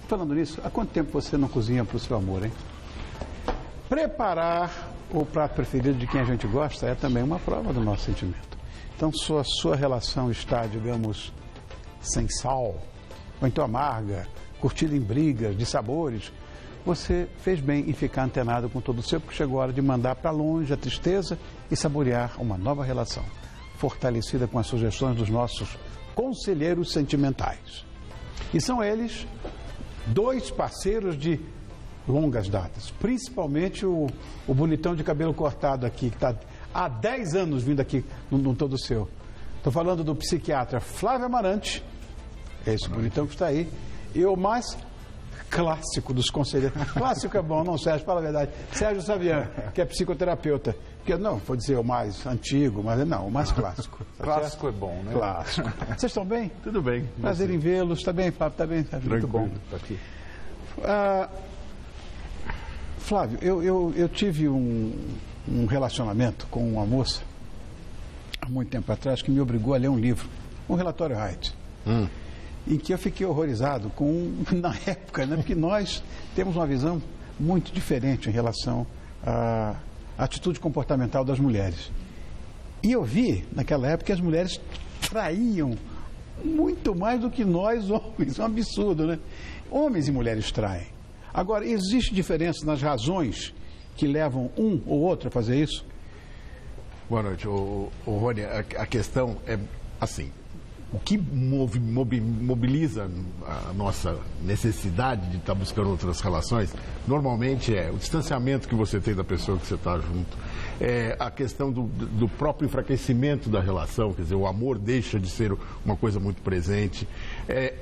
Falando nisso, há quanto tempo você não cozinha para o seu amor, hein? Preparar o prato preferido de quem a gente gosta é também uma prova do nosso sentimento. Então, se a sua relação está, digamos, sem sal, ou então amarga, curtida em brigas, de sabores, você fez bem em ficar antenado com todo o seu, porque chegou a hora de mandar para longe a tristeza e saborear uma nova relação, fortalecida com as sugestões dos nossos conselheiros sentimentais. E são eles dois parceiros de longas datas, principalmente o bonitão de cabelo cortado aqui, que está há 10 anos vindo aqui no Todo Seu. Estou falando do psiquiatra Flávio Amarante, é esse bonitão que está aí, e o mais clássico dos conselheiros. Clássico é bom, não, Sérgio, fala a verdade. Sérgio Savian, que é psicoterapeuta. Que não, vou dizer o mais antigo, mas não, o mais clássico. Tá clássico certo? É bom, né? Clássico. Vocês estão bem? Tudo bem. Prazer em vê-los. Está bem, Flávio? Está bem? Tá muito bom. Tá aqui. Flávio, eu tive um relacionamento com uma moça há muito tempo atrás que me obrigou a ler um livro, um relatório Wright, em que eu fiquei horrorizado na época, né, porque nós temos uma visão muito diferente em relação à atitude comportamental das mulheres. E eu vi, naquela época, que as mulheres traíam muito mais do que nós homens. É um absurdo, né? Homens e mulheres traem. Agora, existe diferença nas razões que levam um ou outro a fazer isso? Boa noite, Rony. A questão é assim: o que mobiliza a nossa necessidade de estar buscando outras relações, normalmente é o distanciamento que você tem da pessoa que você está junto, é a questão do próprio enfraquecimento da relação, quer dizer, o amor deixa de ser uma coisa muito presente,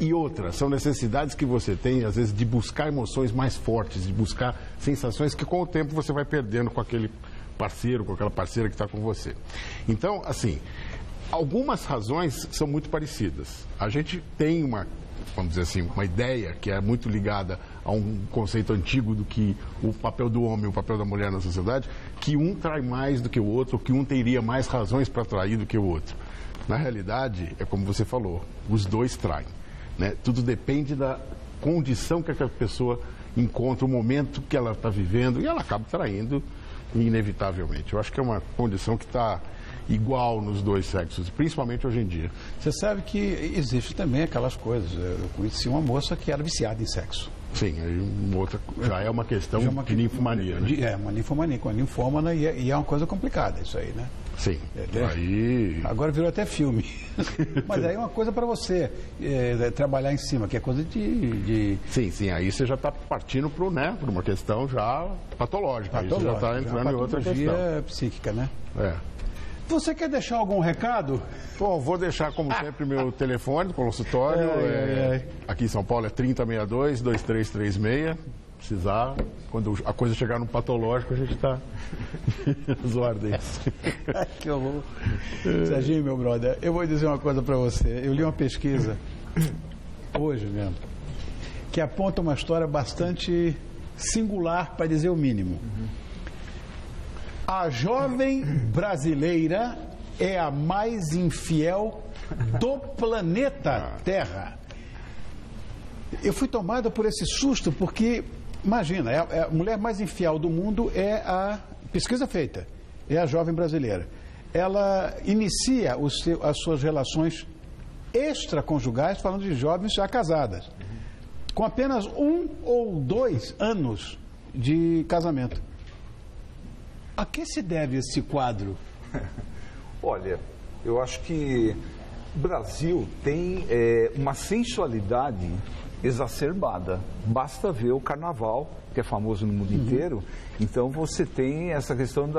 e outras, são necessidades que você tem, às vezes, de buscar emoções mais fortes, de buscar sensações que com o tempo você vai perdendo com aquele parceiro, com aquela parceira que está com você. Então, assim, algumas razões são muito parecidas. A gente tem vamos dizer assim, uma ideia que é muito ligada a um conceito antigo do que o papel do homem e o papel da mulher na sociedade, que um trai mais do que o outro, que um teria mais razões para trair do que o outro. Na realidade, é como você falou, os dois traem, né? Tudo depende da condição que aquela pessoa encontra, o momento que ela está vivendo, e ela acaba traindo inevitavelmente. Eu acho que é uma condição que está igual nos dois sexos, principalmente hoje em dia. Você sabe que existe também aquelas coisas. Eu conheci uma moça que era viciada em sexo. Sim, aí já é uma questão de ninfomania, né? É, uma ninfomania, com a ninfômana, e é uma coisa complicada isso aí, né? Sim. Aí... Agora virou até filme. Mas aí é uma coisa para você trabalhar em cima, que é coisa de... Sim, aí você já está partindo para uma questão já patológica. Aí você já está entrando em outra questão. Psíquica, né? É. Você quer deixar algum recado? Bom, vou deixar, como sempre, meu telefone do consultório. Aqui em São Paulo é 3062-2336. Precisar, quando a coisa chegar no patológico, a gente está às ordens. Que horror. Serginho, meu brother, eu vou dizer uma coisa para você. Eu li uma pesquisa, hoje mesmo, que aponta uma história bastante singular, para dizer o mínimo. A jovem brasileira é a mais infiel do planeta Terra. Eu fui tomada por esse susto porque, imagina, a mulher mais infiel do mundo é a pesquisa feita, é a jovem brasileira. Ela inicia as suas relações extraconjugais, falando de jovens já casadas, com apenas 1 ou 2 anos de casamento. A que se deve esse quadro? Olha, eu acho que o Brasil tem uma sensualidade exacerbada. Basta ver o carnaval, que é famoso no mundo inteiro. Então você tem essa questão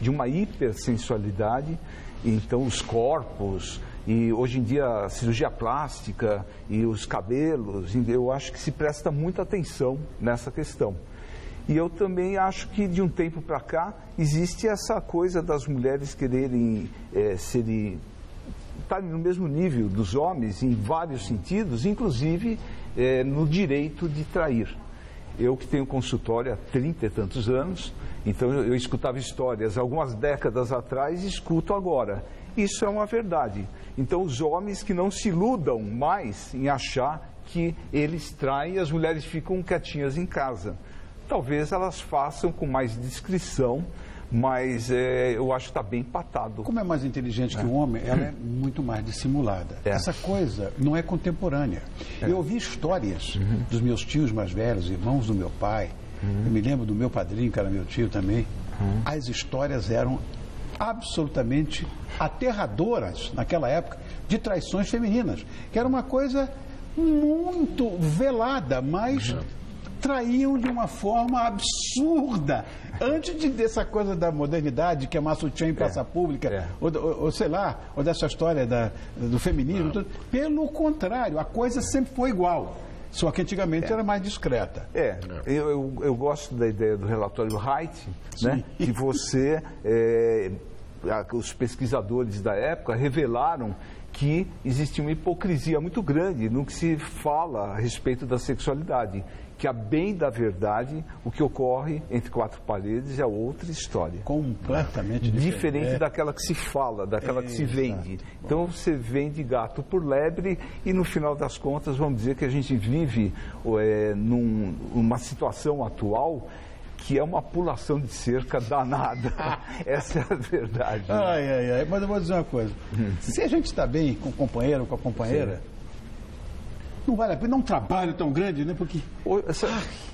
de uma hipersensualidade. Então os corpos, e hoje em dia a cirurgia plástica e os cabelos, eu acho que se presta muita atenção nessa questão. E eu também acho que de um tempo para cá existe essa coisa das mulheres quererem estarem no mesmo nível dos homens em vários sentidos, inclusive no direito de trair. Eu que tenho consultório há 30 e tantos anos, então eu escutava histórias algumas décadas atrás e escuto agora. Isso é uma verdade. Então os homens que não se iludam mais em achar que eles traem e as mulheres ficam quietinhas em casa. Talvez elas façam com mais discrição, mas eu acho que está bem empatado. Como é mais inteligente que o homem, ela é muito mais dissimulada. Essa coisa não é contemporânea. Eu ouvi histórias dos meus tios mais velhos, irmãos do meu pai. Eu me lembro do meu padrinho, que era meu tio também. As histórias eram absolutamente aterradoras naquela época de traições femininas, que era uma coisa muito velada, mas traíam de uma forma absurda. Antes dessa coisa da modernidade, que é mais sutiã em praça pública, ou sei lá, ou dessa história do feminismo, tudo. Pelo contrário, a coisa sempre foi igual. Só que antigamente era mais discreta. Eu gosto da ideia do relatório Haidt, né, que os pesquisadores da época revelaram que existe uma hipocrisia muito grande no que se fala a respeito da sexualidade, que a bem da verdade, o que ocorre entre quatro paredes é outra história. Completamente diferente daquela que se fala, daquela que se vende. Então você vende gato por lebre e no final das contas vamos dizer que a gente vive numa situação atual que é uma pulação de cerca danada. Essa é a verdade. Né? Mas eu vou dizer uma coisa. Se a gente está bem com o companheiro ou com a companheira, não vale a pena, não é um trabalho tão grande, né? Porque...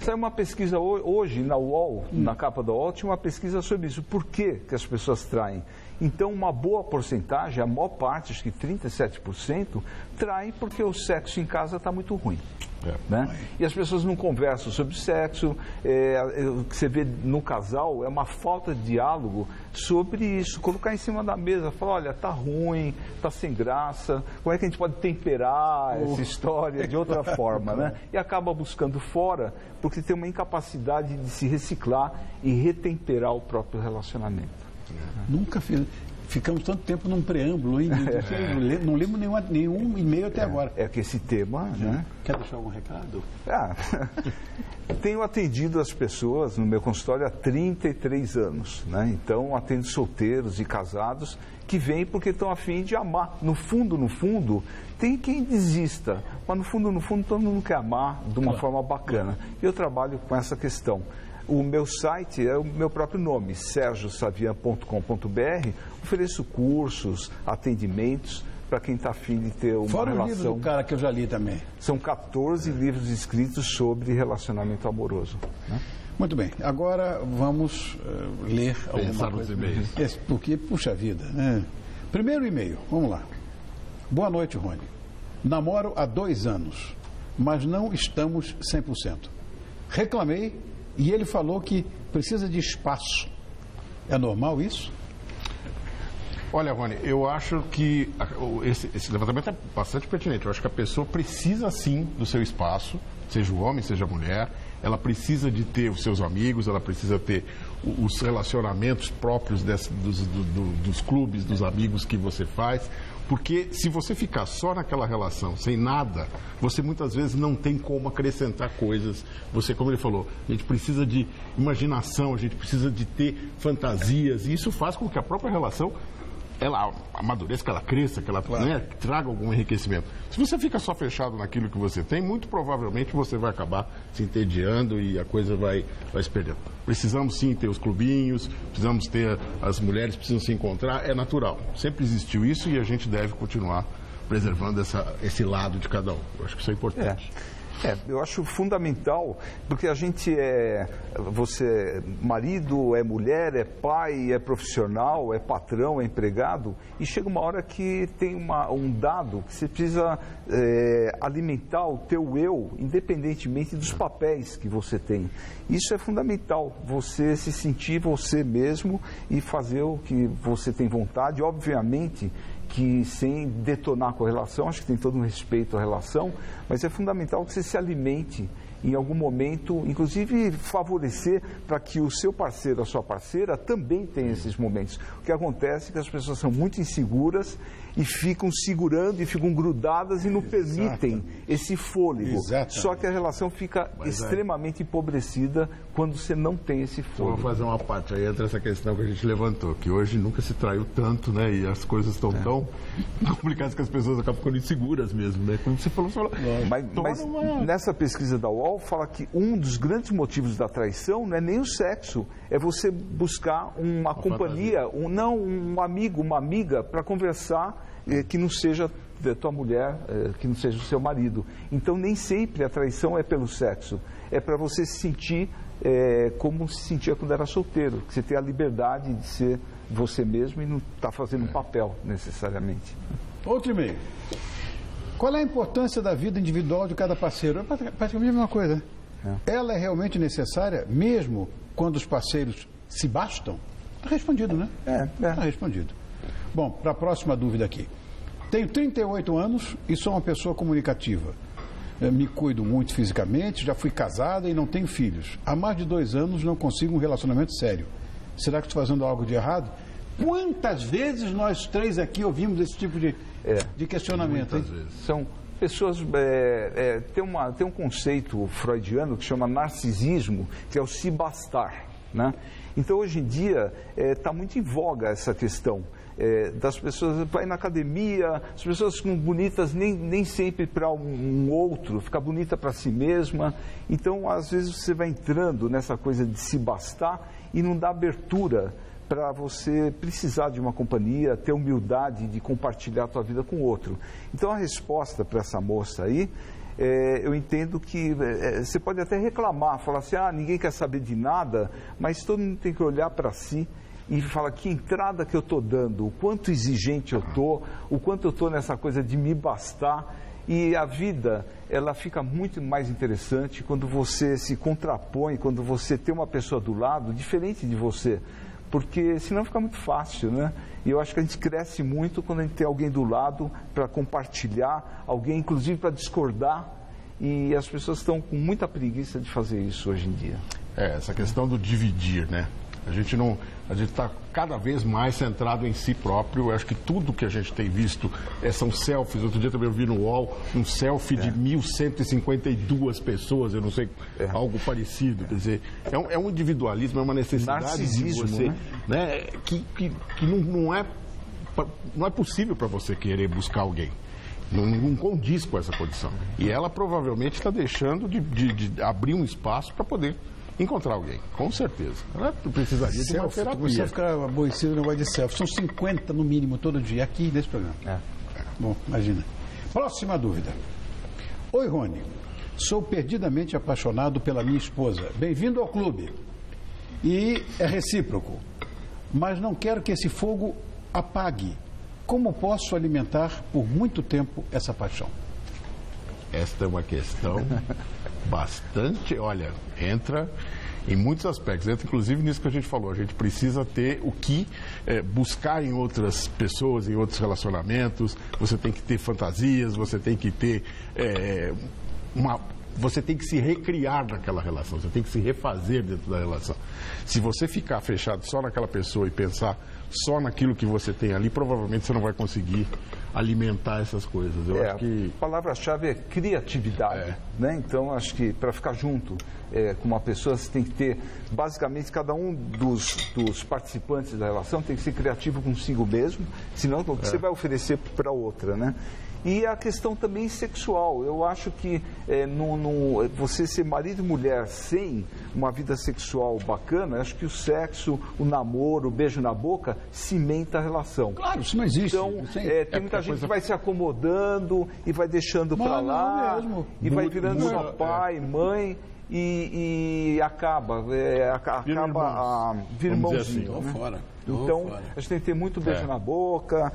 Saiu uma pesquisa hoje na UOL, na capa da UOL, tinha uma pesquisa sobre isso. Por que as pessoas traem? Então, uma boa porcentagem, a maior parte, acho que 37%, traem porque o sexo em casa está muito ruim. Né? E as pessoas não conversam sobre sexo. O que você vê no casal é uma falta de diálogo sobre isso. Colocar em cima da mesa, falar, olha, tá ruim, tá sem graça, como é que a gente pode temperar essa história de outra forma, né? E acaba buscando fora, porque tem uma incapacidade de se reciclar e retemperar o próprio relacionamento. Nunca ficamos tanto tempo num preâmbulo, hein? Não lemos nenhum e-mail até agora. É que esse tema, né? Quer deixar algum recado? Tenho atendido as pessoas no meu consultório há 33 anos, né? Então, atendo solteiros e casados que vêm porque estão a fim de amar. No fundo, tem quem desista, mas no fundo, todo mundo quer amar de uma forma bacana. E eu trabalho com essa questão. O meu site é o meu próprio nome, sergiosavian.com.br. Ofereço cursos, atendimentos para quem está afim de ter uma Fora relação. Fora o livro do cara que eu já li também. São 14 livros escritos sobre relacionamento amoroso. Né? Muito bem. Agora vamos ler alguma coisa. Porque, puxa vida, né? Primeiro e-mail, vamos lá. Boa noite, Rony. Namoro há 2 anos, mas não estamos 100%. Reclamei e ele falou que precisa de espaço. É normal isso? Olha, Rony, eu acho que esse levantamento é bastante pertinente. Eu acho que a pessoa precisa, sim, do seu espaço, seja o homem, seja a mulher. Ela precisa de ter os seus amigos, ela precisa ter os relacionamentos próprios dos clubes, dos amigos que você faz. Porque se você ficar só naquela relação, sem nada, você muitas vezes não tem como acrescentar coisas. Você, como ele falou, a gente precisa de imaginação, a gente precisa de ter fantasias. E isso faz com que a própria relação, ela amadureça, que ela cresça, que ela traga algum enriquecimento. Se você fica só fechado naquilo que você tem, muito provavelmente você vai acabar se entediando e a coisa vai se perdendo. Precisamos sim ter os clubinhos, precisamos ter, as mulheres precisam se encontrar, é natural. Sempre existiu isso e a gente deve continuar preservando esse lado de cada um. Eu acho que isso é importante. Eu acho fundamental, porque a gente você é marido, é mulher, é pai, é profissional, é patrão, é empregado, e chega uma hora que tem um dado que você precisa alimentar o teu eu, independentemente dos papéis que você tem. Isso é fundamental, você se sentir você mesmo e fazer o que você tem vontade, obviamente, que sem detonar com a relação, acho que tem todo um respeito à relação, mas é fundamental que você se alimente em algum momento, inclusive favorecer para que o seu parceiro, a sua parceira, também tenha esses momentos. O que acontece é que as pessoas são muito inseguras e ficam segurando e ficam grudadas e não permitem esse fôlego. Exatamente. Só que a relação fica extremamente empobrecida quando você não tem esse fôlego. Vou fazer uma parte, aí entra essa questão que a gente levantou, que hoje nunca se traiu tanto, né? E as coisas estão tão complicadas que as pessoas acabam ficando inseguras mesmo, né? Como você falou, Mas nessa pesquisa da UOL fala que um dos grandes motivos da traição não é nem o sexo, é você buscar uma companhia, um amigo, uma amiga para conversar que não seja da tua mulher, que não seja o seu marido. Então nem sempre a traição é pelo sexo, é para você se sentir como se sentia quando era solteiro, que você tem a liberdade de ser você mesmo e não está fazendo um papel necessariamente. Outro e-mail. Qual é a importância da vida individual de cada parceiro? É praticamente a mesma coisa. Ela é realmente necessária, mesmo quando os parceiros se bastam? Está respondido, né? Está respondido. Bom, para a próxima dúvida aqui. Tenho 38 anos e sou uma pessoa comunicativa. Me cuido muito fisicamente, já fui casada e não tenho filhos. Há mais de 2 anos não consigo um relacionamento sério. Será que estou fazendo algo de errado? Quantas vezes nós três aqui ouvimos esse tipo de questionamento? Muitas vezes. São pessoas... tem um conceito freudiano que chama narcisismo, que é o se bastar, né? Então, hoje em dia, está muito em voga essa questão. Das pessoas, vai na academia, as pessoas ficam bonitas nem sempre para um outro, fica bonita para si mesma. Então, às vezes, você vai entrando nessa coisa de se bastar e não dá abertura para você precisar de uma companhia, ter humildade de compartilhar a tua vida com o outro. Então, a resposta para essa moça aí, eu entendo que você pode até reclamar, falar assim, ninguém quer saber de nada, mas todo mundo tem que olhar para si e falar que entrada que eu estou dando, o quanto exigente eu estou, o quanto eu estou nessa coisa de me bastar. E a vida, ela fica muito mais interessante quando você se contrapõe, quando você tem uma pessoa do lado diferente de você. Porque senão fica muito fácil, né? E eu acho que a gente cresce muito quando a gente tem alguém do lado para compartilhar, alguém inclusive para discordar. E as pessoas estão com muita preguiça de fazer isso hoje em dia. Essa questão do dividir, né? A gente está cada vez mais centrado em si próprio. Eu acho que tudo que a gente tem visto são selfies. Outro dia também eu vi no UOL um selfie de 1.152 pessoas, eu não sei, algo parecido. Quer dizer, é um individualismo, é uma necessidade narcisismo, de você, né? Que não é possível para você querer buscar alguém. Não condiz com essa condição. E ela provavelmente está deixando de abrir um espaço para poder encontrar alguém, com certeza. Ela precisaria de uma terapia. Você ficar aborrecido no negócio de selfie. São 50 no mínimo todo dia aqui nesse programa. Bom, imagina. Próxima dúvida. Oi, Rony. Sou perdidamente apaixonado pela minha esposa. Bem-vindo ao clube. E é recíproco. Mas não quero que esse fogo apague. Como posso alimentar por muito tempo essa paixão? Esta é uma questão bastante, entra em muitos aspectos, entra inclusive nisso que a gente falou. A gente precisa ter o que buscar em outras pessoas, em outros relacionamentos. Você tem que ter fantasias, você tem que ter você tem que se recriar naquela relação, você tem que se refazer dentro da relação. Se você ficar fechado só naquela pessoa e pensar só naquilo que você tem ali, provavelmente você não vai conseguir alimentar essas coisas. Eu acho que a palavra-chave é criatividade, né? Então, acho que para ficar junto com uma pessoa, você tem que ter, basicamente, cada um dos participantes da relação tem que ser criativo consigo mesmo, senão o que você vai oferecer para outra, né? E a questão também sexual. Eu acho que você ser marido e mulher sem uma vida sexual bacana, acho que o sexo, o namoro, o beijo na boca, cimenta a relação. Claro, isso não existe. Então, tem muita gente que vai se acomodando e vai deixando para lá, e vai virando só pai, mãe, e acaba vira irmãozinho. Assim, né? fora. Então, a gente tem que ter muito beijo na boca,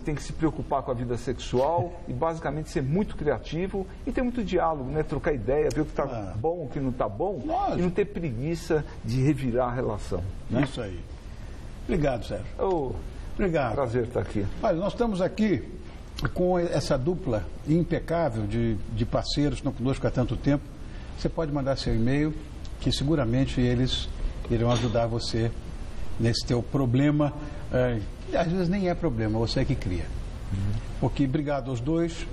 tem que se preocupar com a vida sexual e, basicamente, ser muito criativo e ter muito diálogo, né? Trocar ideia, ver o que está bom, o que não está bom. Lógico. E não ter preguiça de revirar a relação. Né? Isso aí. Obrigado, Sérgio. Obrigado. Prazer estar aqui. Olha, nós estamos aqui com essa dupla impecável de parceiros que estão conosco há tanto tempo. você pode mandar seu e-mail, que seguramente eles irão ajudar você nesse teu problema. Às vezes nem é problema, você é que cria. Porque obrigado aos dois.